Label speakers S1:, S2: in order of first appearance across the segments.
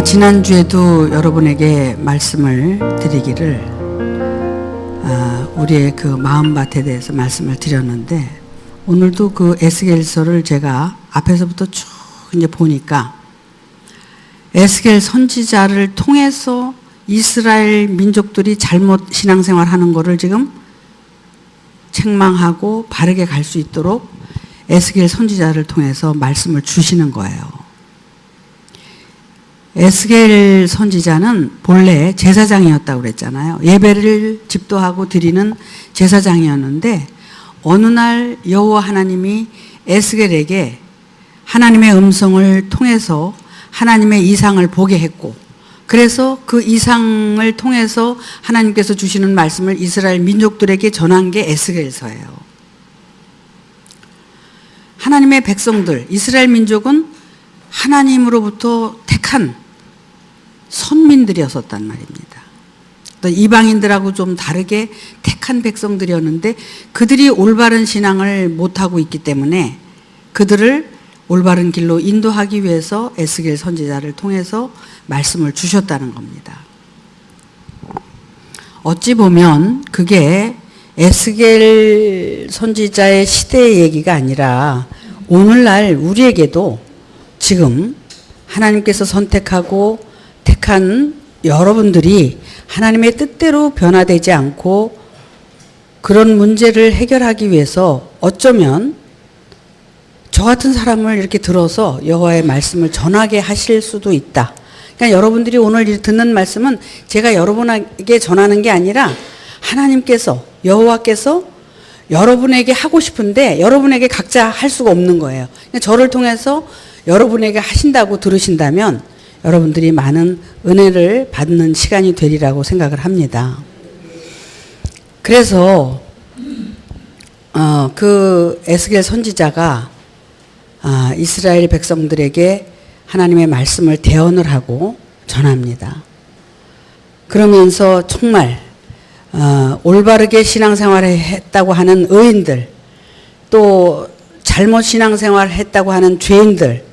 S1: 지난주에도 여러분에게 말씀을 드리기를 우리의 그 마음밭에 대해서 말씀을 드렸는데, 오늘도 그 에스겔서를 제가 앞에서부터 쭉 이제 보니까 에스겔 선지자를 통해서 이스라엘 민족들이 잘못 신앙생활 하는 거를 지금 책망하고 바르게 갈 수 있도록 에스겔 선지자를 통해서 말씀을 주시는 거예요. 에스겔 선지자는 본래 제사장이었다고 그랬잖아요. 예배를 집도하고 드리는 제사장이었는데, 어느 날 여호와 하나님이 에스겔에게 하나님의 음성을 통해서 하나님의 이상을 보게 했고, 그래서 그 이상을 통해서 하나님께서 주시는 말씀을 이스라엘 민족들에게 전한 게 에스겔서예요. 하나님의 백성들, 이스라엘 민족은 하나님으로부터 택한 선민들이었단 말입니다. 또 이방인들하고 좀 다르게 택한 백성들이었는데, 그들이 올바른 신앙을 못하고 있기 때문에 그들을 올바른 길로 인도하기 위해서 에스겔 선지자를 통해서 말씀을 주셨다는 겁니다. 어찌 보면 그게 에스겔 선지자의 시대의 얘기가 아니라 오늘날 우리에게도 지금 하나님께서 선택하고 택한 여러분들이 하나님의 뜻대로 변화되지 않고 그런 문제를 해결하기 위해서 어쩌면 저 같은 사람을 이렇게 들어서 여호와의 말씀을 전하게 하실 수도 있다. 그러니까 여러분들이 오늘 듣는 말씀은 제가 여러분에게 전하는 게 아니라 하나님께서, 여호와께서 여러분에게 하고 싶은데 여러분에게 각자 할 수가 없는 거예요. 그러니까 저를 통해서 여러분에게 하신다고 들으신다면 여러분들이 많은 은혜를 받는 시간이 되리라고 생각을 합니다. 그래서 그 에스겔 선지자가 이스라엘 백성들에게 하나님의 말씀을 대언을 하고 전합니다. 그러면서 정말 올바르게 신앙생활을 했다고 하는 의인들, 또 잘못 신앙생활을 했다고 하는 죄인들,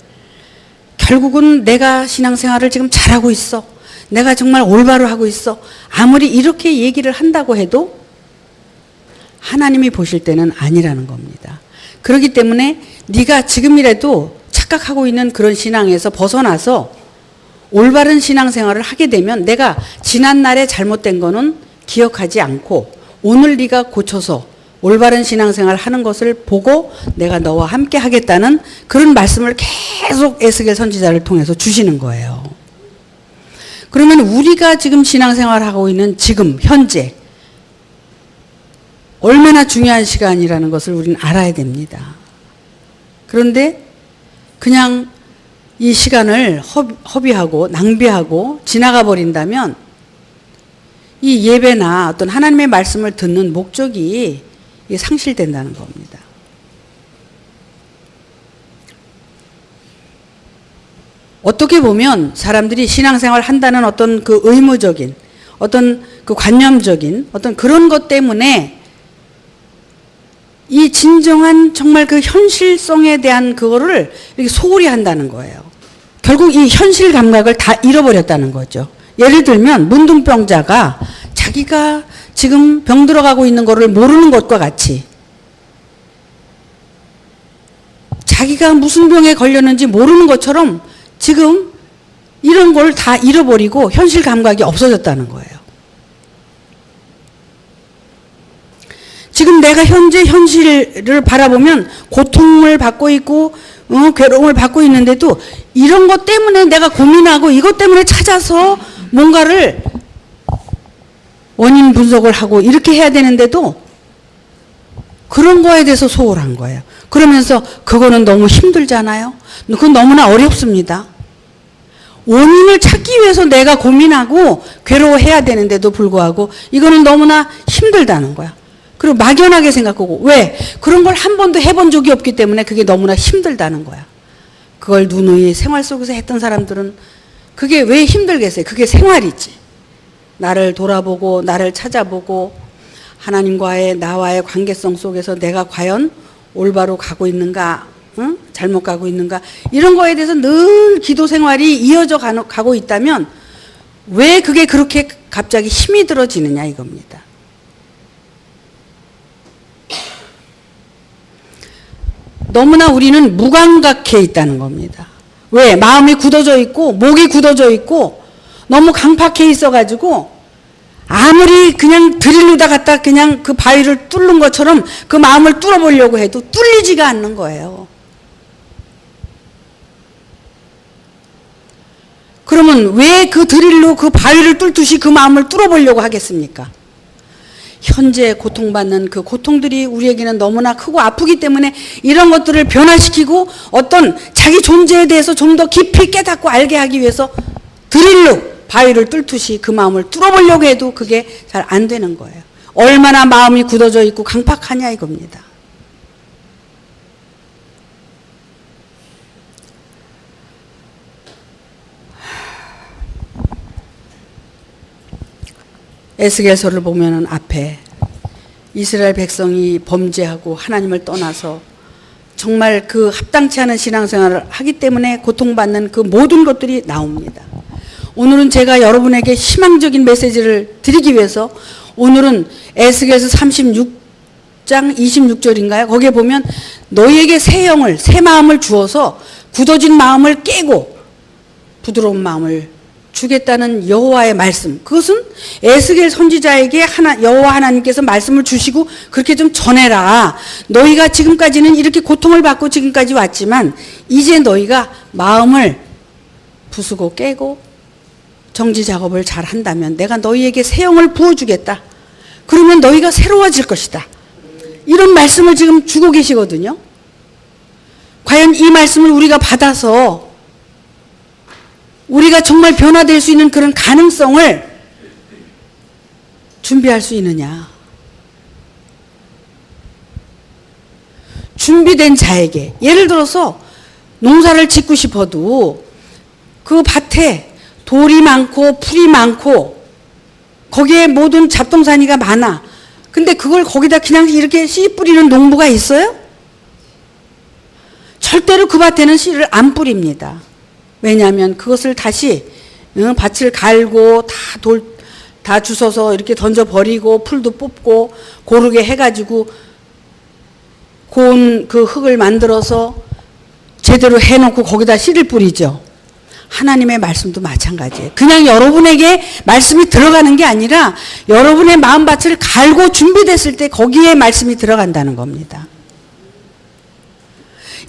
S1: 결국은 내가 신앙생활을 지금 잘하고 있어, 내가 정말 올바로 하고 있어, 아무리 이렇게 얘기를 한다고 해도 하나님이 보실 때는 아니라는 겁니다. 그렇기 때문에 네가 지금이라도 착각하고 있는 그런 신앙에서 벗어나서 올바른 신앙생활을 하게 되면 내가 지난날에 잘못된 거는 기억하지 않고 오늘 네가 고쳐서 올바른 신앙생활을 하는 것을 보고 내가 너와 함께 하겠다는 그런 말씀을 계속 에스겔 선지자를 통해서 주시는 거예요. 그러면 우리가 지금 신앙생활을 하고 있는 지금 현재 얼마나 중요한 시간이라는 것을 우리는 알아야 됩니다. 그런데 그냥 이 시간을 허비하고 낭비하고 지나가 버린다면 이 예배나 어떤 하나님의 말씀을 듣는 목적이 상실된다는 겁니다. 어떻게 보면 사람들이 신앙생활 한다는 어떤 그 의무적인, 어떤 그 관념적인 어떤 그런 것 때문에 이 진정한 정말 그 현실성에 대한 그거를 이렇게 소홀히 한다는 거예요. 결국 이 현실 감각을 다 잃어버렸다는 거죠. 예를 들면 문둥병자가 자기가 지금 병 들어가고 있는 거를 모르는 것과 같이, 자기가 무슨 병에 걸렸는지 모르는 것처럼 지금 이런 걸 다 잃어버리고 현실 감각이 없어졌다는 거예요. 지금 내가 현재 현실을 바라보면 고통을 받고 있고 괴로움을 받고 있는데도 이런 것 때문에 내가 고민하고 이것 때문에 찾아서 뭔가를 원인 분석을 하고 이렇게 해야 되는데도 그런 거에 대해서 소홀한 거예요. 그러면서 그거는 너무 힘들잖아요. 그건 너무나 어렵습니다. 원인을 찾기 위해서 내가 고민하고 괴로워해야 되는데도 불구하고 이거는 너무나 힘들다는 거야. 그리고 막연하게 생각하고, 왜? 그런 걸 한 번도 해본 적이 없기 때문에 그게 너무나 힘들다는 거야. 그걸 누누이 생활 속에서 했던 사람들은 그게 왜 힘들겠어요? 그게 생활이지. 나를 돌아보고 나를 찾아보고 하나님과의 나와의 관계성 속에서 내가 과연 올바로 가고 있는가 응? 잘못 가고 있는가? 이런 거에 대해서 늘 기도 생활이 이어져 가고 있다면 왜 그게 그렇게 갑자기 힘이 들어지느냐 이겁니다. 너무나 우리는 무감각해 있다는 겁니다. 왜? 마음이 굳어져 있고 목이 굳어져 있고 너무 강팍해 있어가지고 아무리 그냥 드릴로다 갖다 그냥 그 바위를 뚫는 것처럼 그 마음을 뚫어보려고 해도 뚫리지가 않는 거예요. 그러면 왜 그 드릴로 그 바위를 뚫듯이 그 마음을 뚫어보려고 하겠습니까? 현재 고통받는 그 고통들이 우리에게는 너무나 크고 아프기 때문에 이런 것들을 변화시키고 어떤 자기 존재에 대해서 좀 더 깊이 깨닫고 알게 하기 위해서 드릴로 바위를 뚫듯이 그 마음을 뚫어보려고 해도 그게 잘 안 되는 거예요. 얼마나 마음이 굳어져 있고 강팍하냐 이겁니다. 에스겔서를 보면은 앞에 이스라엘 백성이 범죄하고 하나님을 떠나서 정말 그 합당치 않은 신앙생활을 하기 때문에 고통받는 그 모든 것들이 나옵니다. 오늘은 제가 여러분에게 희망적인 메시지를 드리기 위해서 오늘은 에스겔서 36장 26절인가요? 거기에 보면 너희에게 새 영을 새 마음을 주어서 굳어진 마음을 깨고 부드러운 마음을 주겠다는 여호와의 말씀. 그것은 에스겔 선지자에게 여호와 하나님께서 말씀을 주시고 그렇게 좀 전해라. 너희가 지금까지는 이렇게 고통을 받고 지금까지 왔지만 이제 너희가 마음을 부수고 깨고 정지 작업을 잘 한다면 내가 너희에게 새 영을 부어주겠다. 그러면 너희가 새로워질 것이다. 이런 말씀을 지금 주고 계시거든요. 과연 이 말씀을 우리가 받아서 우리가 정말 변화될 수 있는 그런 가능성을 준비할 수 있느냐. 준비된 자에게 예를 들어서 농사를 짓고 싶어도 그 밭에 돌이 많고 풀이 많고 거기에 모든 잡동사니가 많아. 근데 그걸 거기다 그냥 이렇게 씨 뿌리는 농부가 있어요? 절대로 그 밭에는 씨를 안 뿌립니다. 왜냐하면 그것을 다시 밭을 갈고 다 주워서 이렇게 던져버리고 풀도 뽑고 고르게 해가지고 고운 그 흙을 만들어서 제대로 해놓고 거기다 씨를 뿌리죠. 하나님의 말씀도 마찬가지예요. 그냥 여러분에게 말씀이 들어가는 게 아니라 여러분의 마음밭을 갈고 준비됐을 때 거기에 말씀이 들어간다는 겁니다.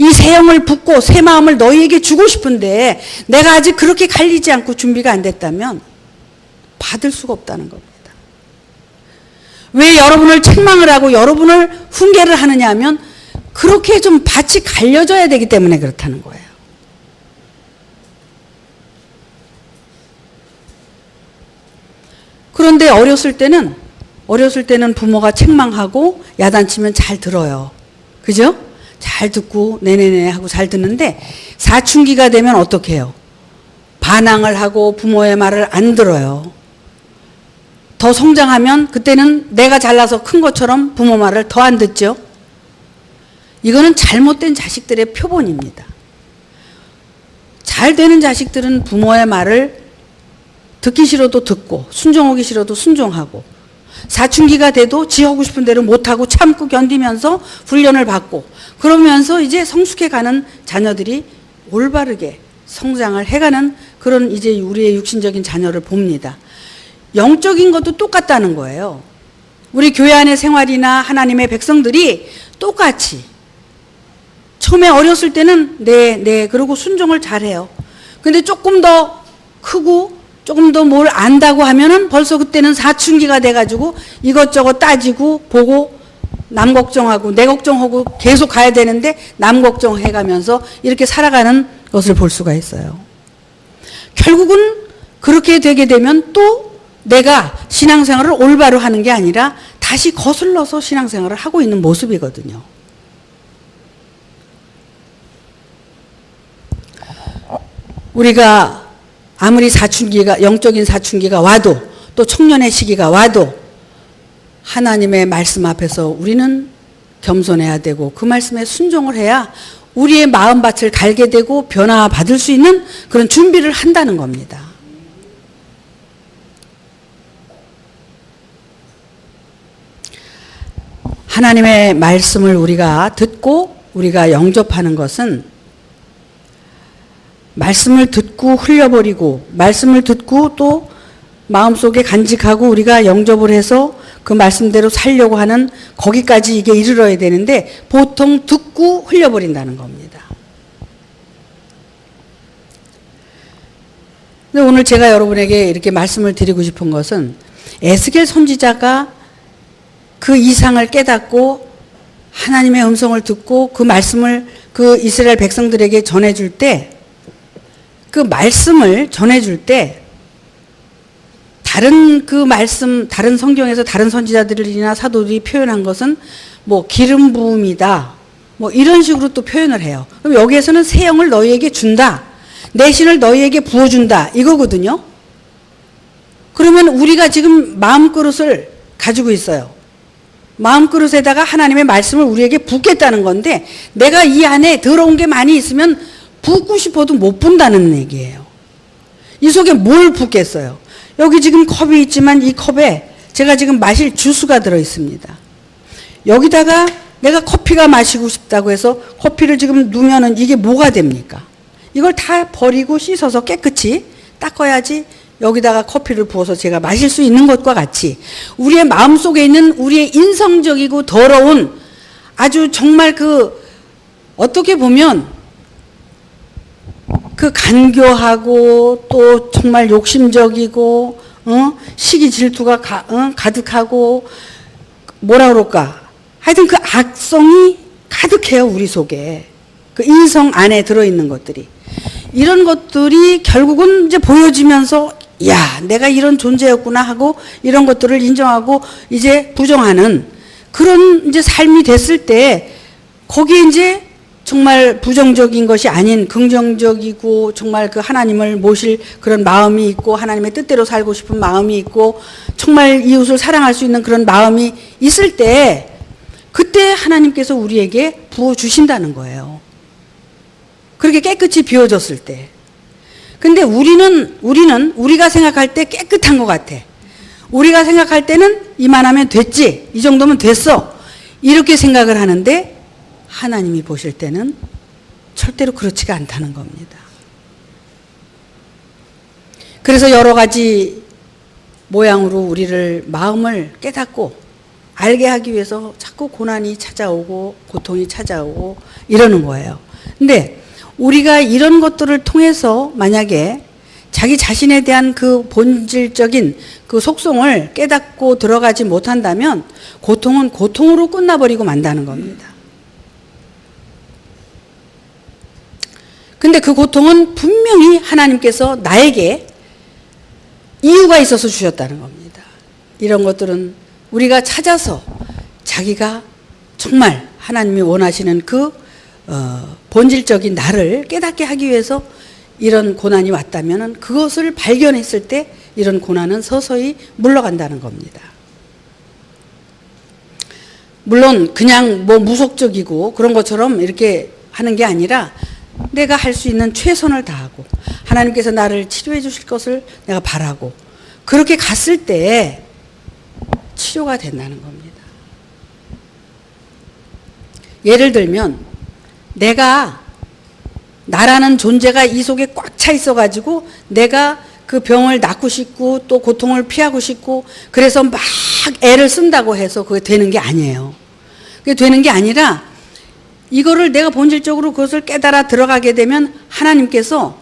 S1: 이 새 영을 붓고 새 마음을 너희에게 주고 싶은데 내가 아직 그렇게 갈리지 않고 준비가 안 됐다면 받을 수가 없다는 겁니다. 왜 여러분을 책망을 하고 여러분을 훈계를 하느냐 하면 그렇게 좀 밭이 갈려져야 되기 때문에 그렇다는 거예요. 그런데 어렸을 때는 부모가 책망하고 야단치면 잘 들어요. 그죠? 잘 듣고 네네네 하고 잘 듣는데 사춘기가 되면 어떻게 해요? 반항을 하고 부모의 말을 안 들어요. 더 성장하면 그때는 내가 잘나서 큰 것처럼 부모 말을 더 안 듣죠. 이거는 잘못된 자식들의 표본입니다. 잘 되는 자식들은 부모의 말을 듣기 싫어도 듣고 순종하기 싫어도 순종하고 사춘기가 돼도 지 하고 싶은 대로 못하고 참고 견디면서 훈련을 받고 그러면서 이제 성숙해가는 자녀들이 올바르게 성장을 해가는 그런 이제 우리의 육신적인 자녀를 봅니다. 영적인 것도 똑같다는 거예요. 우리 교회 안의 생활이나 하나님의 백성들이 똑같이 처음에 어렸을 때는 네 그러고 순종을 잘해요. 근데 조금 더 크고 조금 더 뭘 안다고 하면은 벌써 그때는 사춘기가 돼가지고 이것저것 따지고 보고 남 걱정하고 내 걱정하고 계속 가야 되는데 남 걱정해가면서 이렇게 살아가는 것을 볼 수가 있어요. 결국은 그렇게 되게 되면 또 내가 신앙생활을 올바로 하는 게 아니라 다시 거슬러서 신앙생활을 하고 있는 모습이거든요. 우리가 아무리 사춘기가 영적인 사춘기가 와도 또 청년의 시기가 와도 하나님의 말씀 앞에서 우리는 겸손해야 되고 그 말씀에 순종을 해야 우리의 마음밭을 갈게 되고 변화받을 수 있는 그런 준비를 한다는 겁니다. 하나님의 말씀을 우리가 듣고 우리가 영접하는 것은 말씀을 듣고 흘려버리고 말씀을 듣고 또 마음속에 간직하고 우리가 영접을 해서 그 말씀대로 살려고 하는 거기까지 이게 이르러야 되는데 보통 듣고 흘려버린다는 겁니다. 근데 오늘 제가 여러분에게 이렇게 말씀을 드리고 싶은 것은 에스겔 선지자가 그 이상을 깨닫고 하나님의 음성을 듣고 그 말씀을 그 이스라엘 백성들에게 전해줄 때 그 말씀을 전해줄 때 다른 그 말씀, 다른 성경에서 다른 선지자들이나 사도들이 표현한 것은 뭐 기름 부음이다. 뭐 이런 식으로 또 표현을 해요. 그럼 여기에서는 새 영을 너희에게 준다. 내 신을 너희에게 부어준다. 이거거든요. 그러면 우리가 지금 마음그릇을 가지고 있어요. 마음그릇에다가 하나님의 말씀을 우리에게 붓겠다는 건데 내가 이 안에 더러운 게 많이 있으면 붓고 싶어도 못 분다는 얘기예요. 이 속에 뭘 붓겠어요? 여기 지금 컵이 있지만 이 컵에 제가 지금 마실 주스가 들어있습니다. 여기다가 내가 커피가 마시고 싶다고 해서 커피를 지금 넣으면은 이게 뭐가 됩니까? 이걸 다 버리고 씻어서 깨끗이 닦아야지 여기다가 커피를 부어서 제가 마실 수 있는 것과 같이 우리의 마음속에 있는 우리의 인성적이고 더러운 아주 정말 그 어떻게 보면 그 간교하고 또 정말 욕심적이고 시기 질투가 가득하고 뭐라 그럴까 하여튼 그 악성이 가득해요. 우리 속에 그 인성 안에 들어있는 것들이 이런 것들이 결국은 이제 보여지면서 야 내가 이런 존재였구나 하고 이런 것들을 인정하고 이제 부정하는 그런 이제 삶이 됐을 때 거기에 이제 정말 부정적인 것이 아닌 긍정적이고 정말 그 하나님을 모실 그런 마음이 있고 하나님의 뜻대로 살고 싶은 마음이 있고 정말 이웃을 사랑할 수 있는 그런 마음이 있을 때 그때 하나님께서 우리에게 부어주신다는 거예요. 그렇게 깨끗이 비워졌을 때. 근데 우리는 우리가 생각할 때 깨끗한 것 같아. 우리가 생각할 때는 이만하면 됐지. 이 정도면 됐어. 이렇게 생각을 하는데 하나님이 보실 때는 절대로 그렇지가 않다는 겁니다. 그래서 여러 가지 모양으로 우리를 마음을 깨닫고 알게 하기 위해서 자꾸 고난이 찾아오고 고통이 찾아오고 이러는 거예요. 근데 우리가 이런 것들을 통해서 만약에 자기 자신에 대한 그 본질적인 그 속성을 깨닫고 들어가지 못한다면 고통은 고통으로 끝나버리고 만다는 겁니다. 근데 그 고통은 분명히 하나님께서 나에게 이유가 있어서 주셨다는 겁니다. 이런 것들은 우리가 찾아서 자기가 정말 하나님이 원하시는 그 본질적인 나를 깨닫게 하기 위해서 이런 고난이 왔다면 그것을 발견했을 때 이런 고난은 서서히 물러간다는 겁니다. 물론 그냥 뭐 무속적이고 그런 것처럼 이렇게 하는 게 아니라 내가 할 수 있는 최선을 다하고 하나님께서 나를 치료해 주실 것을 내가 바라고 그렇게 갔을 때 치료가 된다는 겁니다. 예를 들면 나라는 존재가 이 속에 꽉 차 있어가지고 내가 그 병을 낫고 싶고 또 고통을 피하고 싶고 그래서 막 애를 쓴다고 해서 그게 되는 게 아니에요. 그게 되는 게 아니라 이거를 내가 본질적으로 그것을 깨달아 들어가게 되면 하나님께서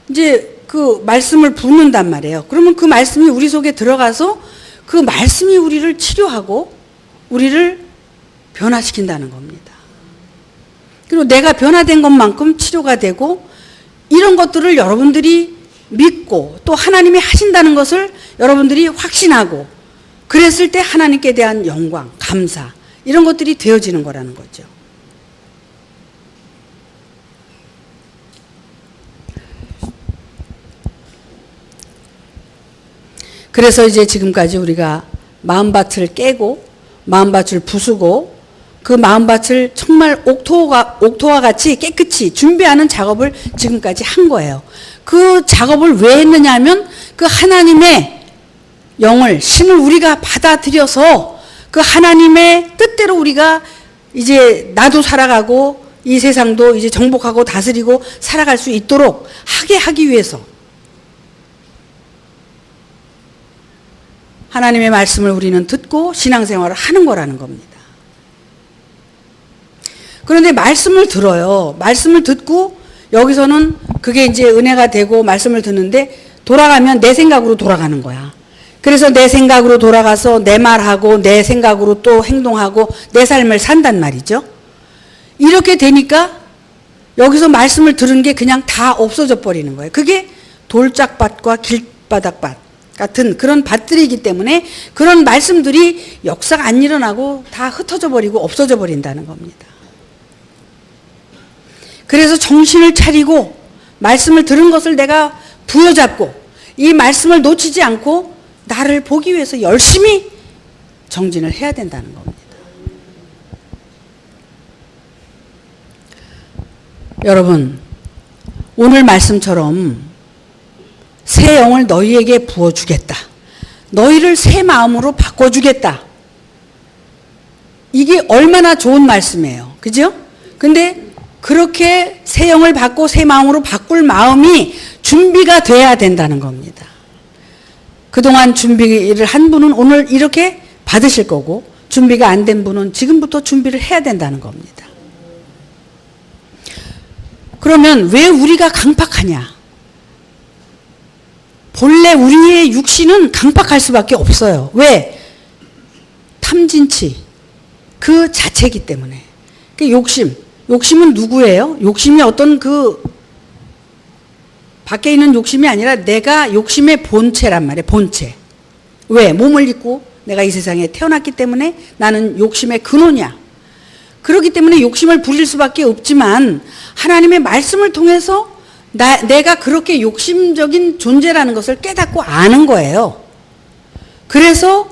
S1: 이제 그 말씀을 붓는단 말이에요. 그러면 그 말씀이 우리 속에 들어가서 그 말씀이 우리를 치료하고 우리를 변화시킨다는 겁니다. 그리고 내가 변화된 것만큼 치료가 되고 이런 것들을 여러분들이 믿고 또 하나님이 하신다는 것을 여러분들이 확신하고 그랬을 때 하나님께 대한 영광, 감사 이런 것들이 되어지는 거라는 거죠. 그래서 이제 지금까지 우리가 마음밭을 깨고 마음밭을 부수고 그 마음밭을 정말 옥토와 같이 깨끗이 준비하는 작업을 지금까지 한 거예요. 그 작업을 왜 했느냐 하면 그 하나님의 영을, 신을 우리가 받아들여서 그 하나님의 뜻대로 우리가 이제 나도 살아가고 이 세상도 이제 정복하고 다스리고 살아갈 수 있도록 하기 위해서 하나님의 말씀을 우리는 듣고 신앙생활을 하는 거라는 겁니다. 그런데 말씀을 들어요. 말씀을 듣고 여기서는 그게 이제 은혜가 되고 말씀을 듣는데 돌아가면 내 생각으로 돌아가는 거야. 그래서 내 생각으로 돌아가서 내 말하고 내 생각으로 또 행동하고 내 삶을 산단 말이죠. 이렇게 되니까 여기서 말씀을 들은 게 그냥 다 없어져 버리는 거예요. 그게 돌짝밭과 길바닥밭 같은 그런 밭들이기 때문에 그런 말씀들이 역사가 안 일어나고 다 흩어져 버리고 없어져 버린다는 겁니다. 그래서 정신을 차리고 말씀을 들은 것을 내가 부여잡고 이 말씀을 놓치지 않고 나를 보기 위해서 열심히 정진을 해야 된다는 겁니다. 여러분, 오늘 말씀처럼 새 영을 너희에게 부어주겠다. 너희를 새 마음으로 바꿔주겠다. 이게 얼마나 좋은 말씀이에요. 그죠? 근데 그렇게 새 영을 받고 새 마음으로 바꿀 마음이 준비가 돼야 된다는 겁니다. 그동안 준비를 한 분은 오늘 이렇게 받으실 거고 준비가 안 된 분은 지금부터 준비를 해야 된다는 겁니다. 그러면 왜 우리가 강팍하냐? 본래 우리의 육신은 강팍할 수밖에 없어요. 왜? 탐진치 그 자체이기 때문에. 그 욕심은 누구예요? 욕심이 어떤 그 밖에 있는 욕심이 아니라 내가 욕심의 본체란 말이에요. 본체. 왜? 몸을 입고 내가 이 세상에 태어났기 때문에 나는 욕심의 근원이야. 그렇기 때문에 욕심을 부릴 수밖에 없지만 하나님의 말씀을 통해서 내가 그렇게 욕심적인 존재라는 것을 깨닫고 아는 거예요. 그래서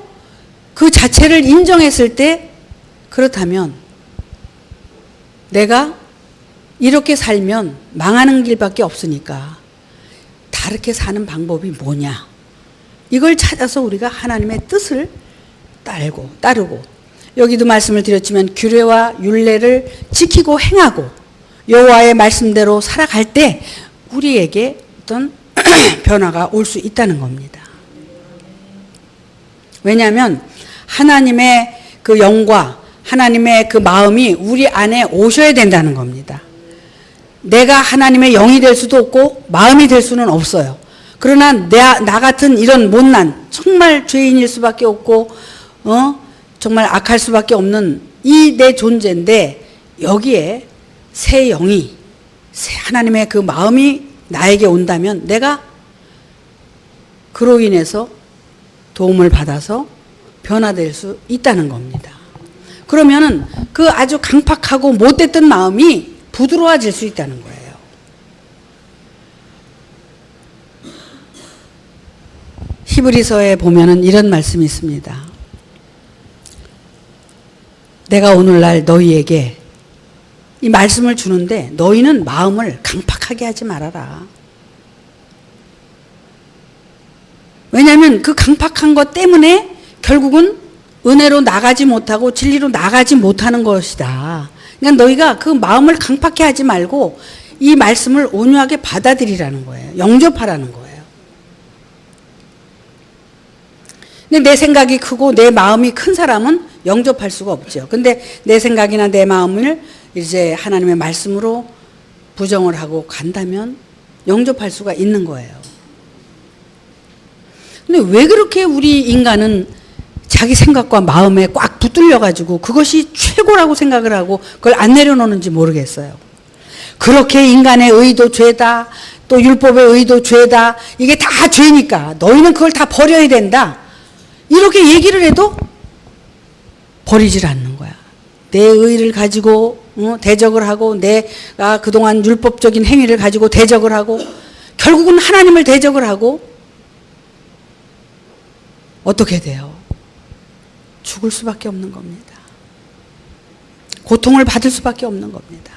S1: 그 자체를 인정했을 때 그렇다면 내가 이렇게 살면 망하는 길밖에 없으니까 다르게 사는 방법이 뭐냐. 이걸 찾아서 우리가 하나님의 뜻을 따르고 여기도 말씀을 드렸지만 규례와 율례를 지키고 행하고 여호와의 말씀대로 살아갈 때 우리에게 어떤 변화가 올 수 있다는 겁니다. 왜냐하면 하나님의 그 영과 하나님의 그 마음이 우리 안에 오셔야 된다는 겁니다. 내가 하나님의 영이 될 수도 없고 마음이 될 수는 없어요. 그러나 나 같은 이런 못난 정말 죄인일 수밖에 없고 정말 악할 수밖에 없는 이 내 존재인데 여기에 새 영이 하나님의 그 마음이 나에게 온다면 내가 그로 인해서 도움을 받아서 변화될 수 있다는 겁니다. 그러면은 그 아주 강팍하고 못됐던 마음이 부드러워질 수 있다는 거예요. 히브리서에 보면은 이런 말씀이 있습니다. 내가 오늘날 너희에게 이 말씀을 주는데 너희는 마음을 강팍하게 하지 말아라. 왜냐하면 그 강팍한 것 때문에 결국은 은혜로 나가지 못하고 진리로 나가지 못하는 것이다. 그러니까 너희가 그 마음을 강팍해 하지 말고 이 말씀을 온유하게 받아들이라는 거예요. 영접하라는 거예요. 근데 내 생각이 크고 내 마음이 큰 사람은 영접할 수가 없죠. 근데 내 생각이나 내 마음을 이제 하나님의 말씀으로 부정을 하고 간다면 영접할 수가 있는 거예요. 근데 왜 그렇게 우리 인간은 자기 생각과 마음에 꽉 붙들려 가지고 그것이 최고라고 생각을 하고 그걸 안 내려놓는지 모르겠어요. 그렇게 인간의 의도 죄다, 또 율법의 의도 죄다, 이게 다 죄니까 너희는 그걸 다 버려야 된다. 이렇게 얘기를 해도 버리질 않는 거야. 내 의를 가지고 대적을 하고 내가 그동안 율법적인 행위를 가지고 대적을 하고 결국은 하나님을 대적을 하고 어떻게 돼요? 죽을 수밖에 없는 겁니다. 고통을 받을 수밖에 없는 겁니다.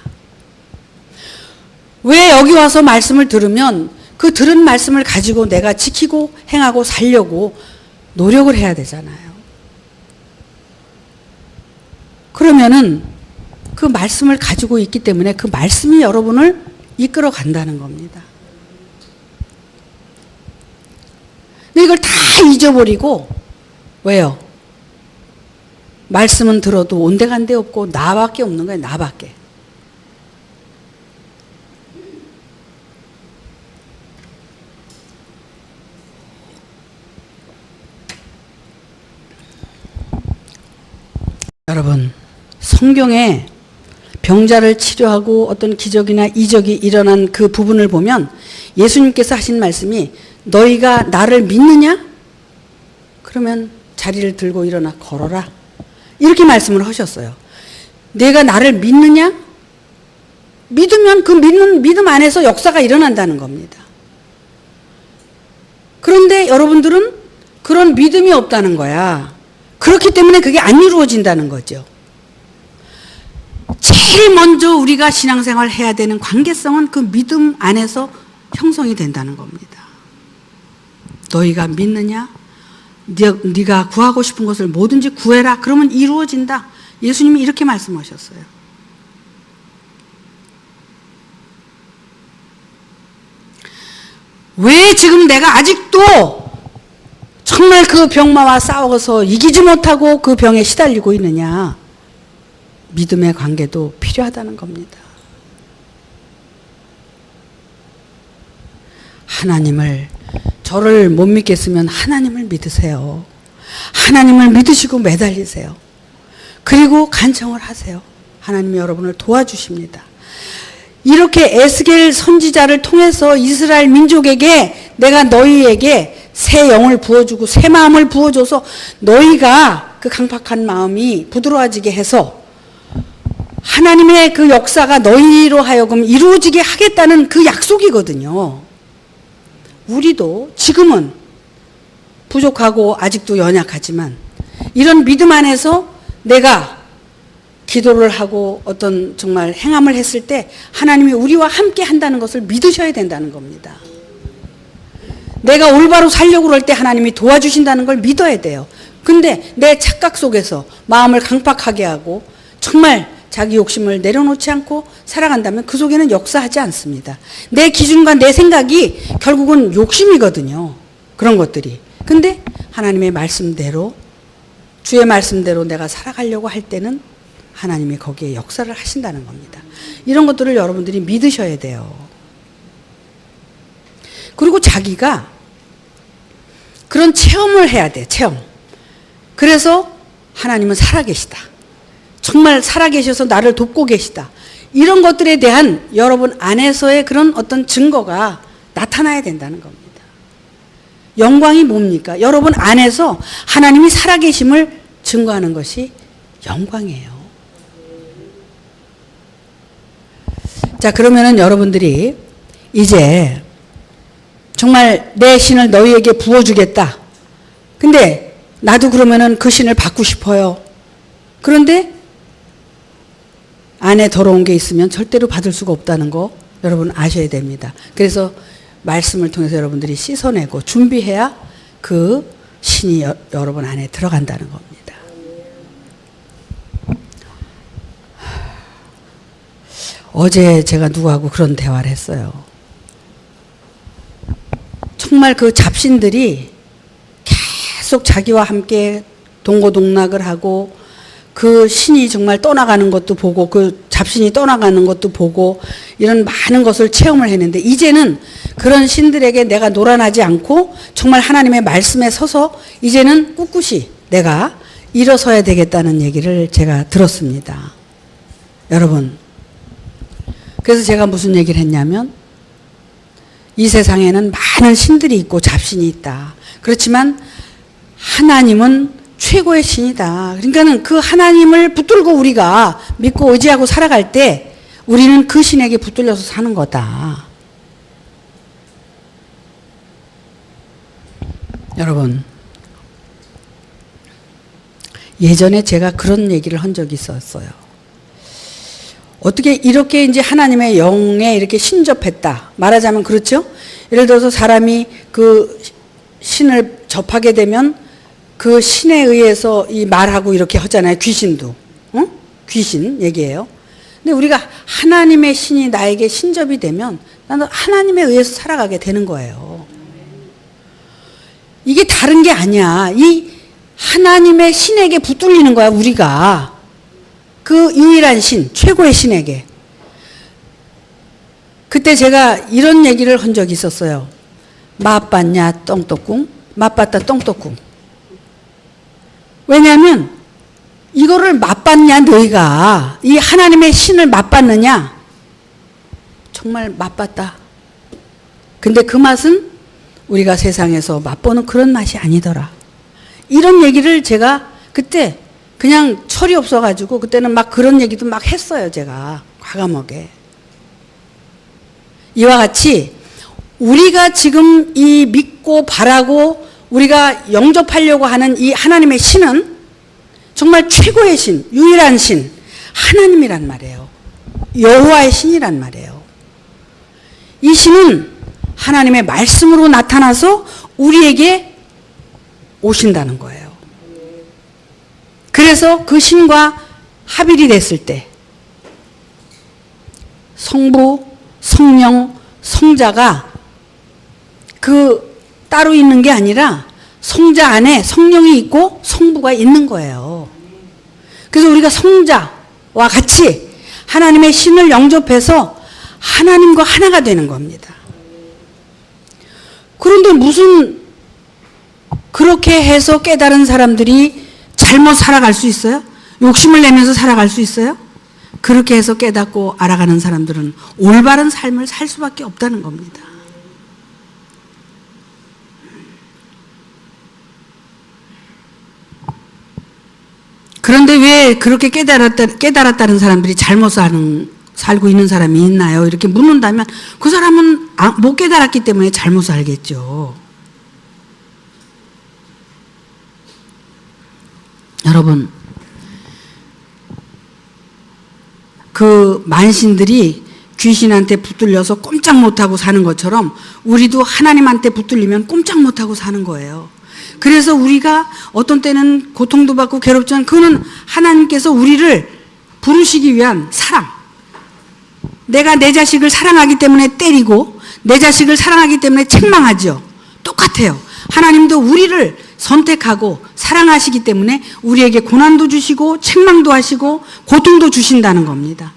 S1: 왜 여기 와서 말씀을 들으면 그 들은 말씀을 가지고 내가 지키고 행하고 살려고 노력을 해야 되잖아요. 그러면은 그 말씀을 가지고 있기 때문에 그 말씀이 여러분을 이끌어 간다는 겁니다. 근데 이걸 다 잊어버리고, 왜요? 말씀은 들어도 온데간데 없고 나밖에 없는 거예요. 나밖에. 여러분, 성경에 병자를 치료하고 어떤 기적이나 이적이 일어난 그 부분을 보면 예수님께서 하신 말씀이 너희가 나를 믿느냐? 그러면 자리를 들고 일어나 걸어라. 이렇게 말씀을 하셨어요. 내가 나를 믿느냐? 믿으면 그 믿음 안에서 역사가 일어난다는 겁니다. 그런데 여러분들은 그런 믿음이 없다는 거야. 그렇기 때문에 그게 안 이루어진다는 거죠. 제일 먼저 우리가 신앙생활 해야 되는 관계성은 그 믿음 안에서 형성이 된다는 겁니다. 너희가 믿느냐? 네가 구하고 싶은 것을 뭐든지 구해라. 그러면 이루어진다. 예수님이 이렇게 말씀하셨어요. 왜 지금 내가 아직도 정말 그 병마와 싸워서 이기지 못하고 그 병에 시달리고 있느냐? 믿음의 관계도 필요하다는 겁니다. 하나님을, 저를 못 믿겠으면 하나님을 믿으세요. 하나님을 믿으시고 매달리세요. 그리고 간청을 하세요. 하나님이 여러분을 도와주십니다. 이렇게 에스겔 선지자를 통해서 이스라엘 민족에게 내가 너희에게 새 영을 부어주고 새 마음을 부어줘서 너희가 그 강팍한 마음이 부드러워지게 해서 하나님의 그 역사가 너희로 하여금 이루어지게 하겠다는 그 약속이거든요. 우리도 지금은 부족하고 아직도 연약하지만 이런 믿음 안에서 내가 기도를 하고 어떤 정말 행함을 했을 때 하나님이 우리와 함께 한다는 것을 믿으셔야 된다는 겁니다. 내가 올바로 살려고 그럴 때 하나님이 도와주신다는 걸 믿어야 돼요. 근데 내 착각 속에서 마음을 강팍하게 하고 정말 자기 욕심을 내려놓지 않고 살아간다면 그 속에는 역사하지 않습니다. 내 기준과 내 생각이 결국은 욕심이거든요. 그런 것들이. 근데 하나님의 말씀대로, 주의 말씀대로 내가 살아가려고 할 때는 하나님이 거기에 역사를 하신다는 겁니다. 이런 것들을 여러분들이 믿으셔야 돼요. 그리고 자기가 그런 체험을 해야 돼, 체험. 그래서 하나님은 살아계시다. 정말 살아계셔서 나를 돕고 계시다. 이런 것들에 대한 여러분 안에서의 그런 어떤 증거가 나타나야 된다는 겁니다. 영광이 뭡니까? 여러분 안에서 하나님이 살아계심을 증거하는 것이 영광이에요. 자, 그러면은 여러분들이 이제 정말 내 신을 너희에게 부어주겠다. 근데 나도 그러면은 그 신을 받고 싶어요. 그런데 안에 더러운 게 있으면 절대로 받을 수가 없다는 거 여러분 아셔야 됩니다. 그래서 말씀을 통해서 여러분들이 씻어내고 준비해야 그 신이 여러분 안에 들어간다는 겁니다. 어제 제가 누구하고 그런 대화를 했어요. 정말 그 잡신들이 계속 자기와 함께 동고동락을 하고 그 신이 정말 떠나가는 것도 보고 그 잡신이 떠나가는 것도 보고 이런 많은 것을 체험을 했는데 이제는 그런 신들에게 내가 놀아나지 않고 정말 하나님의 말씀에 서서 이제는 꿋꿋이 내가 일어서야 되겠다는 얘기를 제가 들었습니다. 여러분, 그래서 제가 무슨 얘기를 했냐면 이 세상에는 많은 신들이 있고 잡신이 있다. 그렇지만 하나님은 최고의 신이다. 그러니까는 그 하나님을 붙들고 우리가 믿고 의지하고 살아갈 때 우리는 그 신에게 붙들려서 사는 거다. 여러분, 예전에 제가 그런 얘기를 한 적이 있었어요. 어떻게 이렇게 이제 하나님의 영에 이렇게 신접했다. 말하자면 그렇죠? 예를 들어서 사람이 그 신을 접하게 되면 그 신에 의해서 이 말하고 이렇게 하잖아요. 귀신도. 어? 귀신 얘기예요. 근데 우리가 하나님의 신이 나에게 신접이 되면 나는 하나님에 의해서 살아가게 되는 거예요. 이게 다른 게 아니야. 이 하나님의 신에게 붙들리는 거야, 우리가. 그 유일한 신, 최고의 신에게. 그때 제가 이런 얘기를 한 적이 있었어요. 맛봤냐, 똥떡궁? 맛봤다, 똥떡궁. 왜냐하면 이거를 맛봤냐, 너희가. 이 하나님의 신을 맛봤느냐? 정말 맛봤다. 근데 그 맛은 우리가 세상에서 맛보는 그런 맛이 아니더라. 이런 얘기를 제가 그때 그냥 철이 없어가지고 그때는 막 그런 얘기도 막 했어요. 제가 과감하게. 이와 같이 우리가 지금 이 믿고 바라고 우리가 영접하려고 하는 이 하나님의 신은 정말 최고의 신, 유일한 신, 하나님이란 말이에요. 여호와의 신이란 말이에요. 이 신은 하나님의 말씀으로 나타나서 우리에게 오신다는 거예요. 그래서 그 신과 합일이 됐을 때 성부, 성령, 성자가 그 따로 있는 게 아니라 성자 안에 성령이 있고 성부가 있는 거예요. 그래서 우리가 성자와 같이 하나님의 신을 영접해서 하나님과 하나가 되는 겁니다. 그런데 무슨 그렇게 해서 깨달은 사람들이 잘못 살아갈 수 있어요? 욕심을 내면서 살아갈 수 있어요? 그렇게 해서 깨닫고 알아가는 사람들은 올바른 삶을 살 수밖에 없다는 겁니다. 그런데 왜 그렇게 깨달았다는 사람들이 잘못 살고 있는 사람이 있나요? 이렇게 묻는다면 그 사람은 못 깨달았기 때문에 잘못 살겠죠. 여러분, 그 만신들이 귀신한테 붙들려서 꼼짝 못하고 사는 것처럼 우리도 하나님한테 붙들리면 꼼짝 못하고 사는 거예요. 그래서 우리가 어떤 때는 고통도 받고 괴롭지만 그거는 하나님께서 우리를 부르시기 위한 사랑. 내가 내 자식을 사랑하기 때문에 때리고 내 자식을 사랑하기 때문에 책망하죠. 똑같아요. 하나님도 우리를 선택하고 사랑하시기 때문에 우리에게 고난도 주시고 책망도 하시고 고통도 주신다는 겁니다.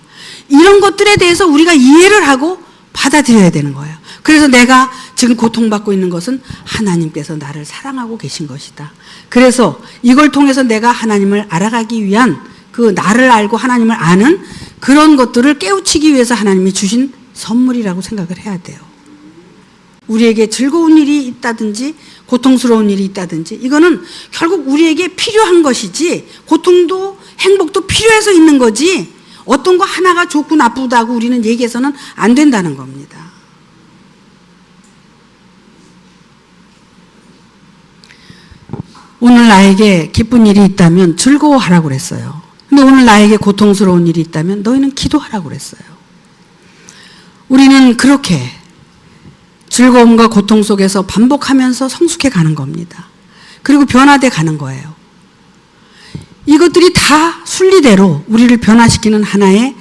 S1: 이런 것들에 대해서 우리가 이해를 하고 받아들여야 되는 거예요. 그래서 내가 지금 고통받고 있는 것은 하나님께서 나를 사랑하고 계신 것이다. 그래서 이걸 통해서 내가 하나님을 알아가기 위한 그 나를 알고 하나님을 아는 그런 것들을 깨우치기 위해서 하나님이 주신 선물이라고 생각을 해야 돼요. 우리에게 즐거운 일이 있다든지 고통스러운 일이 있다든지 이거는 결국 우리에게 필요한 것이지 고통도 행복도 필요해서 있는 거지 어떤 거 하나가 좋고 나쁘다고 우리는 얘기해서는 안 된다는 겁니다. 오늘 나에게 기쁜 일이 있다면 즐거워하라고 그랬어요. 근데 오늘 나에게 고통스러운 일이 있다면 너희는 기도하라고 그랬어요. 우리는 그렇게 즐거움과 고통 속에서 반복하면서 성숙해 가는 겁니다. 그리고 변화돼 가는 거예요. 이것들이 다 순리대로 우리를 변화시키는 하나의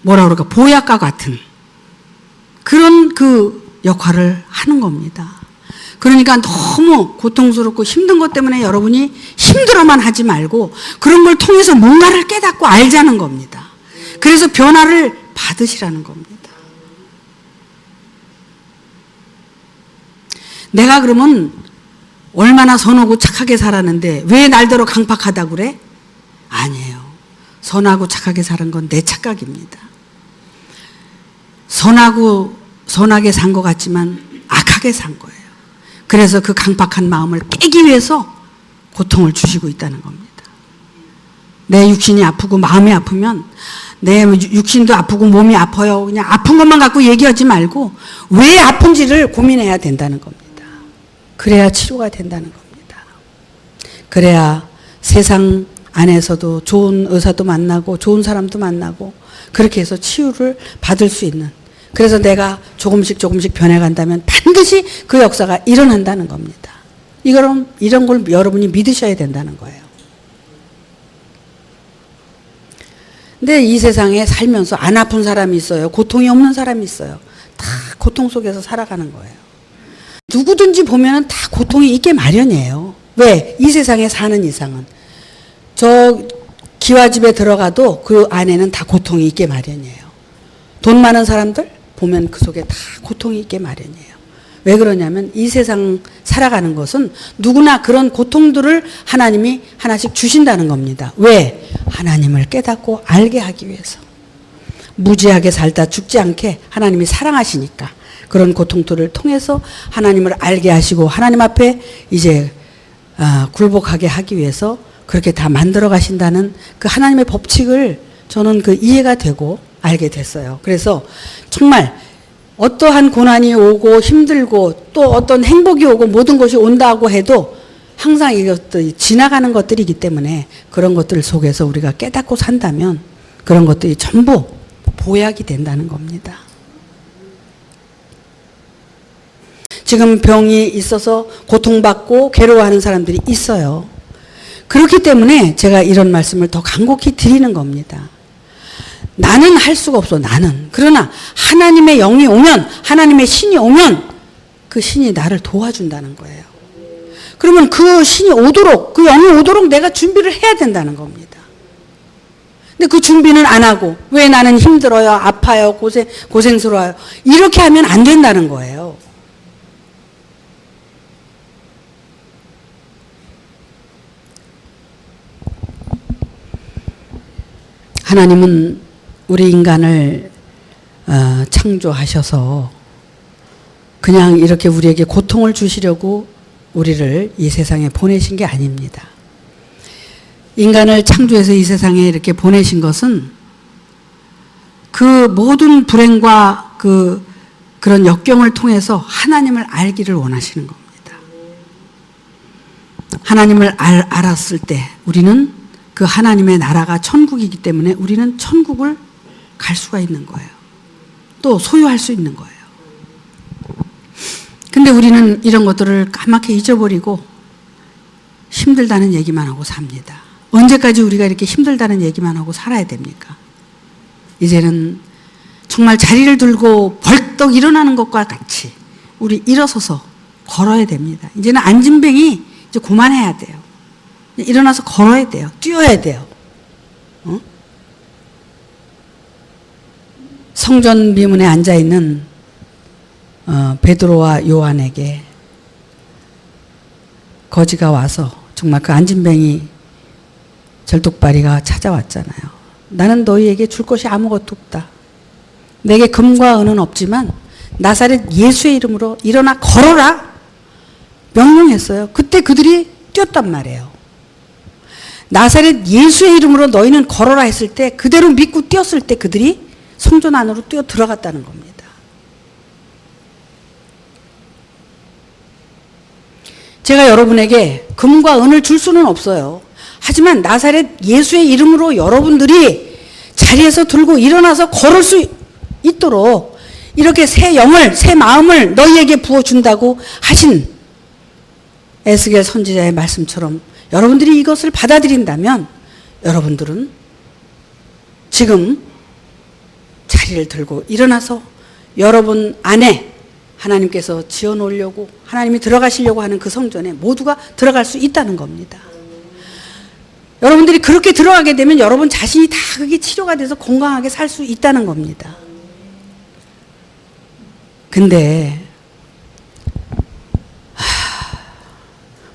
S1: 뭐라 그럴까 보약과 같은 그런 그 역할을 하는 겁니다. 그러니까 너무 고통스럽고 힘든 것 때문에 여러분이 힘들어만 하지 말고 그런 걸 통해서 뭔가를 깨닫고 알자는 겁니다. 그래서 변화를 받으시라는 겁니다. 내가 그러면 얼마나 선하고 착하게 살았는데 왜 날대로 강팍하다고 그래? 아니에요. 선하고 착하게 살은 건 내 착각입니다. 선하게 산 것 같지만 악하게 산 거예요. 그래서 그 강팍한 마음을 깨기 위해서 고통을 주시고 있다는 겁니다. 내 육신이 아프고 마음이 아프면 내 육신도 아프고 몸이 아파요. 그냥 아픈 것만 갖고 얘기하지 말고 왜 아픈지를 고민해야 된다는 겁니다. 그래야 치료가 된다는 겁니다. 그래야 세상 안에서도 좋은 의사도 만나고 좋은 사람도 만나고 그렇게 해서 치유를 받을 수 있는, 그래서 내가 조금씩 변해간다면 반드시 그 역사가 일어난다는 겁니다. 이런 걸 여러분이 믿으셔야 된다는 거예요. 근데 이 세상에 살면서 안 아픈 사람이 있어요. 고통이 없는 사람이 있어요. 다 고통 속에서 살아가는 거예요. 누구든지 보면은 다 고통이 있게 마련이에요. 왜? 이 세상에 사는 이상은. 저 기와집에 들어가도 그 안에는 다 고통이 있게 마련이에요. 돈 많은 사람들 보면 그 속에 다 고통이 있게 마련이에요. 왜 그러냐면 이 세상 살아가는 것은 누구나 그런 고통들을 하나님이 하나씩 주신다는 겁니다. 왜? 하나님을 깨닫고 알게 하기 위해서. 무지하게 살다 죽지 않게 하나님이 사랑하시니까 그런 고통들을 통해서 하나님을 알게 하시고 하나님 앞에 이제 굴복하게 하기 위해서 그렇게 다 만들어 가신다는 그 하나님의 법칙을 저는 그 이해가 되고 알게 됐어요. 그래서 정말 어떠한 고난이 오고 힘들고 또 어떤 행복이 오고 모든 것이 온다고 해도 항상 이것들이 지나가는 것들이기 때문에 그런 것들 속에서 우리가 깨닫고 산다면 그런 것들이 전부 보약이 된다는 겁니다. 지금 병이 있어서 고통받고 괴로워하는 사람들이 있어요. 그렇기 때문에 제가 이런 말씀을 더 간곡히 드리는 겁니다. 나는 할 수가 없어, 나는. 그러나 하나님의 영이 오면, 하나님의 신이 오면 그 신이 나를 도와준다는 거예요. 그러면 그 신이 오도록, 그 영이 오도록 내가 준비를 해야 된다는 겁니다. 근데 그 준비는 안 하고, 왜 나는 힘들어요, 아파요, 고생스러워요. 이렇게 하면 안 된다는 거예요. 하나님은 우리 인간을 창조하셔서 그냥 이렇게 우리에게 고통을 주시려고 우리를 이 세상에 보내신 게 아닙니다. 인간을 창조해서 이 세상에 이렇게 보내신 것은 그 모든 불행과 그런 역경을 통해서 하나님을 알기를 원하시는 겁니다. 하나님을 알았을 때 우리는 그 하나님의 나라가 천국이기 때문에 우리는 천국을 갈 수가 있는 거예요. 또 소유할 수 있는 거예요. 근데 우리는 이런 것들을 까맣게 잊어버리고 힘들다는 얘기만 하고 삽니다. 언제까지 우리가 이렇게 힘들다는 얘기만 하고 살아야 됩니까? 이제는 정말 자리를 들고 벌떡 일어나는 것과 같이 우리 일어서서 걸어야 됩니다. 이제는 안진뱅이 이제 그만해야 돼요. 일어나서 걸어야 돼요. 뛰어야 돼요. 성전 미문에 앉아있는 베드로와 요한에게 거지가 와서 정말 그 안진뱅이 절뚝발이가 찾아왔잖아요. 나는 너희에게 줄 것이 아무것도 없다. 내게 금과 은은 없지만 나사렛 예수의 이름으로 일어나 걸어라 명령했어요. 그때 그들이 뛰었단 말이에요. 나사렛 예수의 이름으로 너희는 걸어라 했을 때 그대로 믿고 뛰었을 때 그들이 성전 안으로 뛰어 들어갔다는 겁니다. 제가 여러분에게 금과 은을 줄 수는 없어요. 하지만 나사렛 예수의 이름으로 여러분들이 자리에서 들고 일어나서 걸을 수 있도록 이렇게 새 영을, 새 마음을 너희에게 부어준다고 하신 에스겔 선지자의 말씀처럼 여러분들이 이것을 받아들인다면 여러분들은 지금 자리를 들고 일어나서 여러분 안에 하나님께서 지어놓으려고 하나님이 들어가시려고 하는 그 성전에 모두가 들어갈 수 있다는 겁니다. 여러분들이 그렇게 들어가게 되면 여러분 자신이 다 그게 치료가 돼서 건강하게 살 수 있다는 겁니다. 근데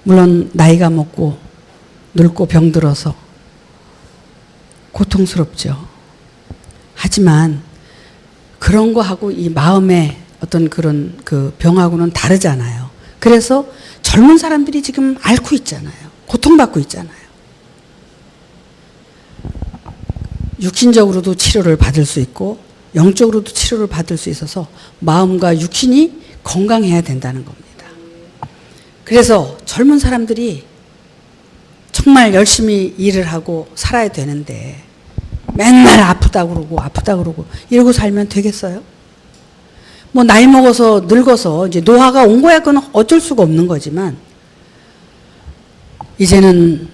S1: 물론 나이가 먹고 늙고 병들어서 고통스럽죠. 하지만 그런 거하고 이 마음의 어떤 그런 그 병하고는 다르잖아요. 그래서 젊은 사람들이 지금 앓고 있잖아요. 고통받고 있잖아요. 육신적으로도 치료를 받을 수 있고 영적으로도 치료를 받을 수 있어서 마음과 육신이 건강해야 된다는 겁니다. 그래서 젊은 사람들이 정말 열심히 일을 하고 살아야 되는데 맨날 아프다 그러고 아프다 그러고 이러고 살면 되겠어요? 뭐 나이 먹어서 늙어서 이제 노화가 온 거야. 그건 어쩔 수가 없는 거지만 이제는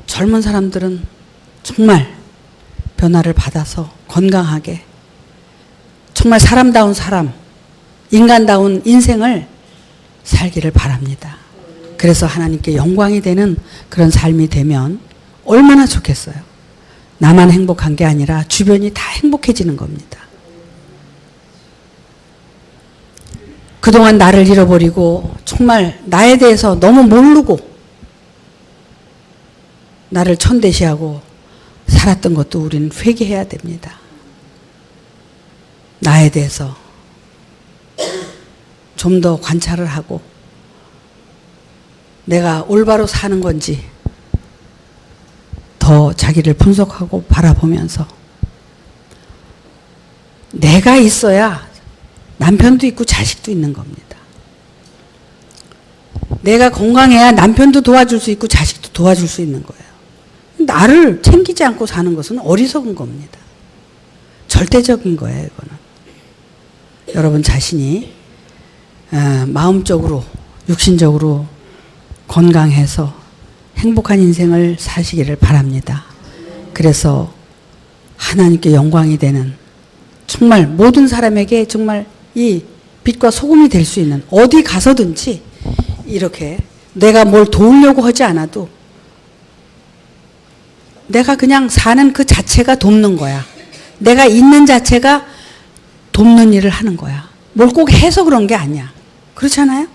S1: 젊은 사람들은 정말 변화를 받아서 건강하게 정말 사람다운 사람, 인간다운 인생을 살기를 바랍니다. 그래서 하나님께 영광이 되는 그런 삶이 되면 얼마나 좋겠어요. 나만 행복한 게 아니라 주변이 다 행복해지는 겁니다. 그동안 나를 잃어버리고 정말 나에 대해서 너무 모르고 나를 천대시하고 살았던 것도 우리는 회개해야 됩니다. 나에 대해서 좀 더 관찰을 하고 내가 올바로 사는 건지 더 자기를 분석하고 바라보면서 내가 있어야 남편도 있고 자식도 있는 겁니다. 내가 건강해야 남편도 도와줄 수 있고 자식도 도와줄 수 있는 거예요. 나를 챙기지 않고 사는 것은 어리석은 겁니다. 절대적인 거예요, 이거는. 여러분 자신이 마음적으로, 육신적으로 건강해서 행복한 인생을 사시기를 바랍니다. 그래서 하나님께 영광이 되는 정말 모든 사람에게 정말 이 빛과 소금이 될 수 있는 어디 가서든지 이렇게 내가 뭘 도우려고 하지 않아도 내가 그냥 사는 그 자체가 돕는 거야. 내가 있는 자체가 돕는 일을 하는 거야. 뭘 꼭 해서 그런 게 아니야. 그렇잖아요?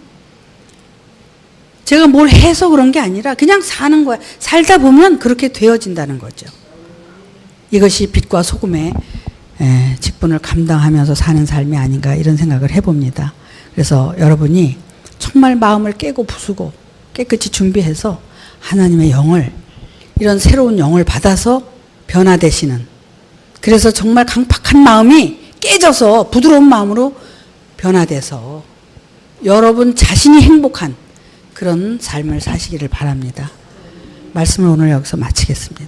S1: 제가 뭘 해서 그런 게 아니라 그냥 사는 거야. 살다 보면 그렇게 되어진다는 거죠. 이것이 빛과 소금의 직분을 감당하면서 사는 삶이 아닌가 이런 생각을 해봅니다. 그래서 여러분이 정말 마음을 깨고 부수고 깨끗이 준비해서 하나님의 영을 이런 새로운 영을 받아서 변화되시는 그래서 정말 강팍한 마음이 깨져서 부드러운 마음으로 변화돼서 여러분 자신이 행복한 그런 삶을 사시기를 바랍니다. 말씀을 오늘 여기서 마치겠습니다.